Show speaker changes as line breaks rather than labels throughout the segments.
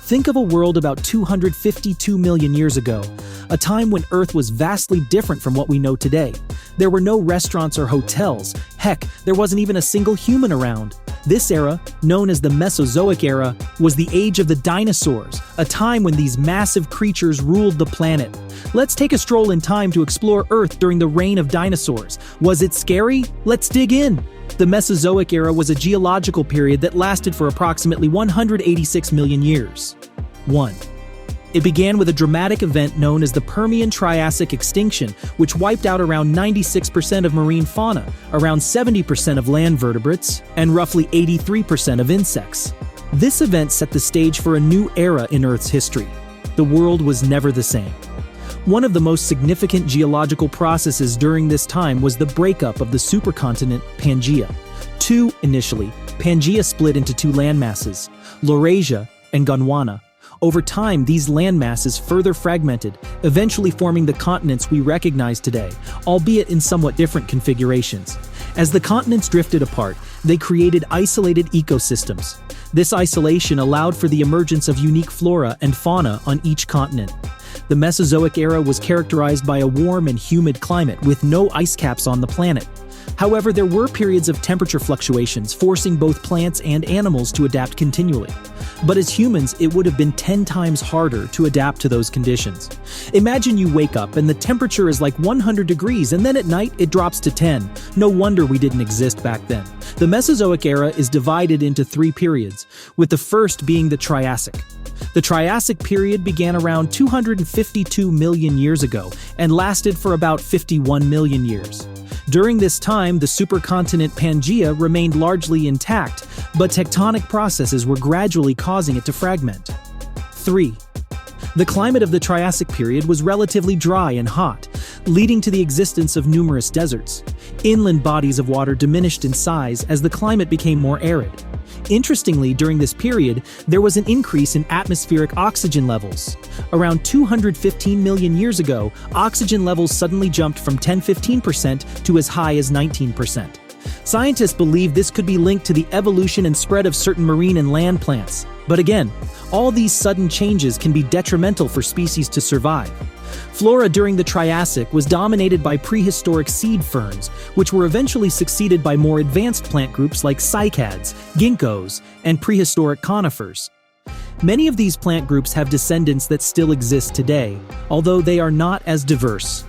Think of a world about 252 million years ago, a time when Earth was vastly different from what we know today. There were no restaurants or hotels. Heck, there wasn't even a single human around. This era, known as the Mesozoic Era, was the age of the dinosaurs, a time when these massive creatures ruled the planet. Let's take a stroll in time to explore Earth during the reign of dinosaurs. Was it scary? Let's dig in. The Mesozoic Era was a geological period that lasted for approximately 186 million years. 1. It began with a dramatic event known as the Permian-Triassic extinction, which wiped out around 96% of marine fauna, around 70% of land vertebrates, and roughly 83% of insects. This event set the stage for a new era in Earth's history. The world was never the same. One of the most significant geological processes during this time was the breakup of the supercontinent Pangaea. Initially, Pangaea split into two landmasses, Laurasia and Gondwana. Over time, these landmasses further fragmented, eventually forming the continents we recognize today, albeit in somewhat different configurations. As the continents drifted apart, they created isolated ecosystems. This isolation allowed for the emergence of unique flora and fauna on each continent. The Mesozoic Era was characterized by a warm and humid climate with no ice caps on the planet. However, there were periods of temperature fluctuations, forcing both plants and animals to adapt continually. But as humans, it would have been 10 times harder to adapt to those conditions. Imagine you wake up and the temperature is like 100 degrees, and then at night it drops to 10. No wonder we didn't exist back then. The Mesozoic Era is divided into 3 periods, with the first being the Triassic. The Triassic period began around 252 million years ago and lasted for about 51 million years. During this time, the supercontinent Pangaea remained largely intact, but tectonic processes were gradually causing it to fragment. 3. The climate of the Triassic period was relatively dry and hot, leading to the existence of numerous deserts. Inland bodies of water diminished in size as the climate became more arid. Interestingly, during this period, there was an increase in atmospheric oxygen levels. Around 215 million years ago, oxygen levels suddenly jumped from 10–15% to as high as 19%. Scientists believe this could be linked to the evolution and spread of certain marine and land plants. But again, all these sudden changes can be detrimental for species to survive. Flora during the Triassic was dominated by prehistoric seed ferns, which were eventually succeeded by more advanced plant groups like cycads, ginkgos, and prehistoric conifers. Many of these plant groups have descendants that still exist today, although they are not as diverse.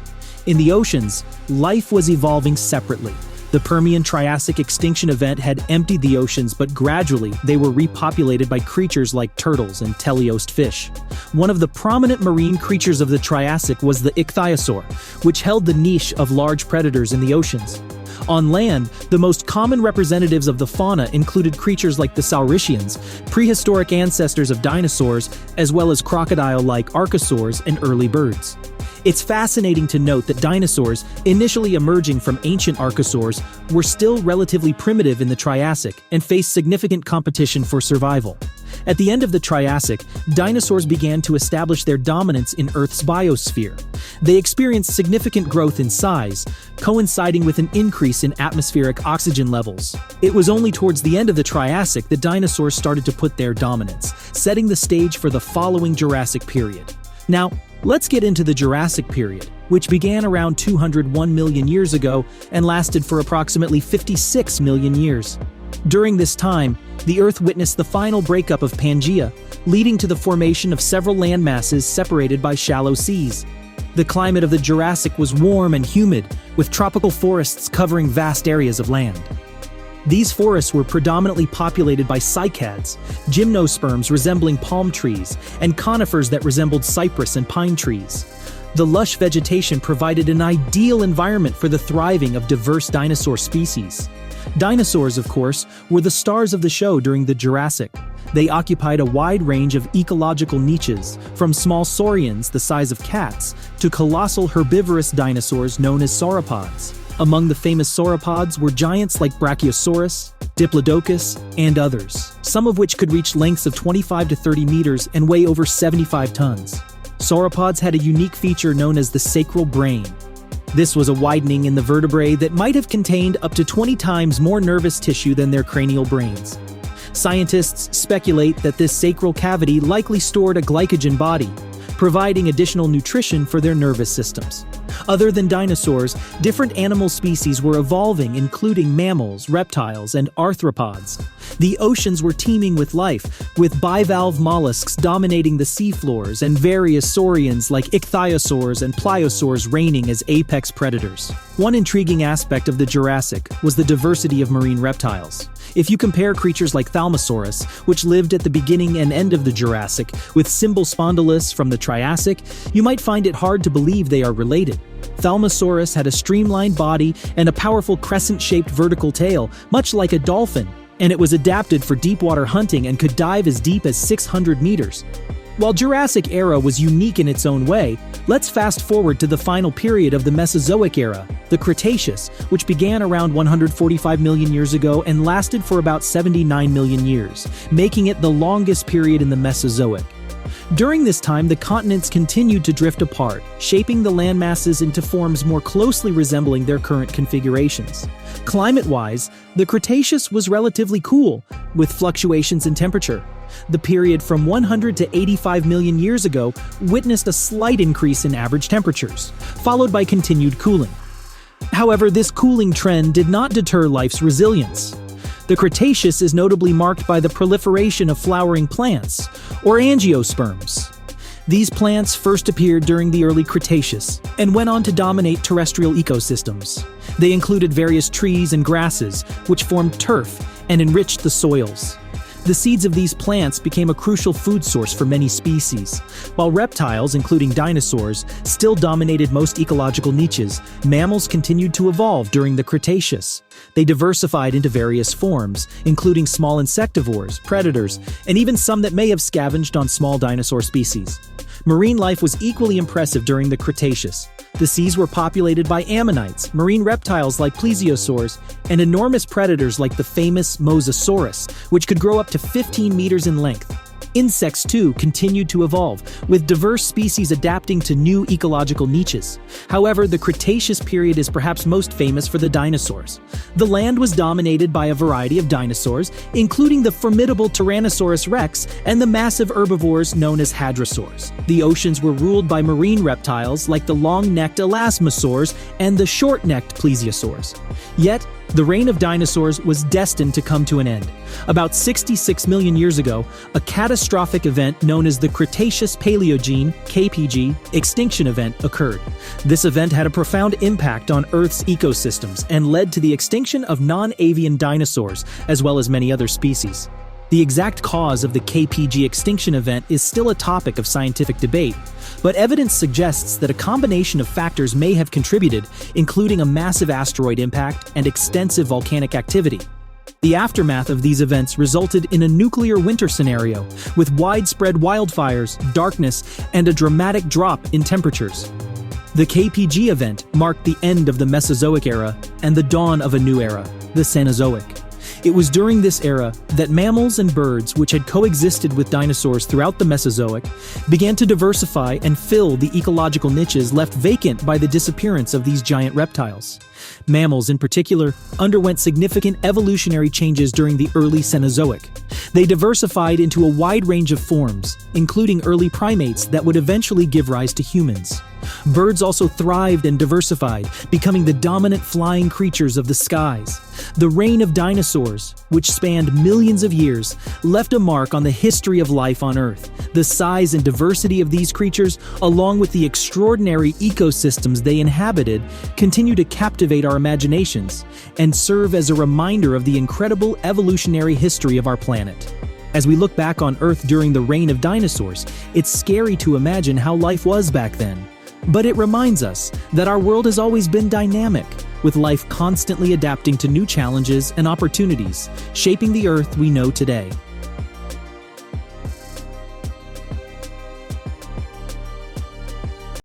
In the oceans, life was evolving separately. The Permian-Triassic extinction event had emptied the oceans, but gradually they were repopulated by creatures like turtles and teleost fish. One of the prominent marine creatures of the Triassic was the ichthyosaur, which held the niche of large predators in the oceans. On land, the most common representatives of the fauna included creatures like the saurischians, prehistoric ancestors of dinosaurs, as well as crocodile-like archosaurs and early birds. It's fascinating to note that dinosaurs, initially emerging from ancient archosaurs, were still relatively primitive in the Triassic and faced significant competition for survival. At the end of the Triassic, dinosaurs began to establish their dominance in Earth's biosphere. They experienced significant growth in size, coinciding with an increase in atmospheric oxygen levels. It was only towards the end of the Triassic that dinosaurs started to put their dominance, setting the stage for the following Jurassic period. Now, let's get into the Jurassic period, which began around 201 million years ago and lasted for approximately 56 million years. During this time, the Earth witnessed the final breakup of Pangaea, leading to the formation of several landmasses separated by shallow seas. The climate of the Jurassic was warm and humid, with tropical forests covering vast areas of land. These forests were predominantly populated by cycads, gymnosperms resembling palm trees, and conifers that resembled cypress and pine trees. The lush vegetation provided an ideal environment for the thriving of diverse dinosaur species. Dinosaurs, of course, were the stars of the show during the Jurassic. They occupied a wide range of ecological niches, from small saurians the size of cats to colossal herbivorous dinosaurs known as sauropods. Among the famous sauropods were giants like Brachiosaurus, Diplodocus, and others, some of which could reach lengths of 25 to 30 meters and weigh over 75 tons. Sauropods had a unique feature known as the sacral brain. This was a widening in the vertebrae that might have contained up to 20 times more nervous tissue than their cranial brains. Scientists speculate that this sacral cavity likely stored a glycogen body, providing additional nutrition for their nervous systems. Other than dinosaurs, different animal species were evolving, including mammals, reptiles, and arthropods. The oceans were teeming with life, with bivalve mollusks dominating the seafloors and various saurians like ichthyosaurs and pliosaurs reigning as apex predators. One intriguing aspect of the Jurassic was the diversity of marine reptiles. If you compare creatures like Thalmosaurus, which lived at the beginning and end of the Jurassic, with Symbospondylus from the Triassic, you might find it hard to believe they are related. Thalmosaurus had a streamlined body and a powerful crescent-shaped vertical tail, much like a dolphin, and it was adapted for deep-water hunting and could dive as deep as 600 meters. While Jurassic Era was unique in its own way, let's fast forward to the final period of the Mesozoic Era, the Cretaceous, which began around 145 million years ago and lasted for about 79 million years, making it the longest period in the Mesozoic. During this time, the continents continued to drift apart, shaping the landmasses into forms more closely resembling their current configurations. Climate-wise, the Cretaceous was relatively cool, with fluctuations in temperature. The period from 100 to 85 million years ago witnessed a slight increase in average temperatures, followed by continued cooling. However, this cooling trend did not deter life's resilience. The Cretaceous is notably marked by the proliferation of flowering plants, or angiosperms. These plants first appeared during the early Cretaceous and went on to dominate terrestrial ecosystems. They included various trees and grasses, which formed turf and enriched the soils. The seeds of these plants became a crucial food source for many species. While reptiles, including dinosaurs, still dominated most ecological niches, mammals continued to evolve during the Cretaceous. They diversified into various forms, including small insectivores, predators, and even some that may have scavenged on small dinosaur species. Marine life was equally impressive during the Cretaceous. The seas were populated by ammonites, marine reptiles like plesiosaurs, and enormous predators like the famous Mosasaurus, which could grow up to 15 meters in length. Insects, too, continued to evolve, with diverse species adapting to new ecological niches. However, the Cretaceous period is perhaps most famous for the dinosaurs. The land was dominated by a variety of dinosaurs, including the formidable Tyrannosaurus rex and the massive herbivores known as hadrosaurs. The oceans were ruled by marine reptiles like the long-necked elasmosaurs and the short-necked plesiosaurs. Yet, the reign of dinosaurs was destined to come to an end. About 66 million years ago, a catastrophic event known as the Cretaceous-Paleogene (KPG) extinction event occurred. This event had a profound impact on Earth's ecosystems and led to the extinction of non-avian dinosaurs, as well as many other species. The exact cause of the KPG extinction event is still a topic of scientific debate, but evidence suggests that a combination of factors may have contributed, including a massive asteroid impact and extensive volcanic activity. The aftermath of these events resulted in a nuclear winter scenario, with widespread wildfires, darkness, and a dramatic drop in temperatures. The KPG event marked the end of the Mesozoic era and the dawn of a new era, the Cenozoic. It was during this era that mammals and birds, which had coexisted with dinosaurs throughout the Mesozoic, began to diversify and fill the ecological niches left vacant by the disappearance of these giant reptiles. Mammals, in particular, underwent significant evolutionary changes during the early Cenozoic. They diversified into a wide range of forms, including early primates that would eventually give rise to humans. Birds also thrived and diversified, becoming the dominant flying creatures of the skies. The Reign of Dinosaurs, which spanned millions of years, left a mark on the history of life on Earth. The size and diversity of these creatures, along with the extraordinary ecosystems they inhabited, continue to captivate our imaginations and serve as a reminder of the incredible evolutionary history of our planet. As we look back on Earth during the Reign of Dinosaurs, it's scary to imagine how life was back then. But it reminds us that our world has always been dynamic, with life constantly adapting to new challenges and opportunities, shaping the Earth we know today.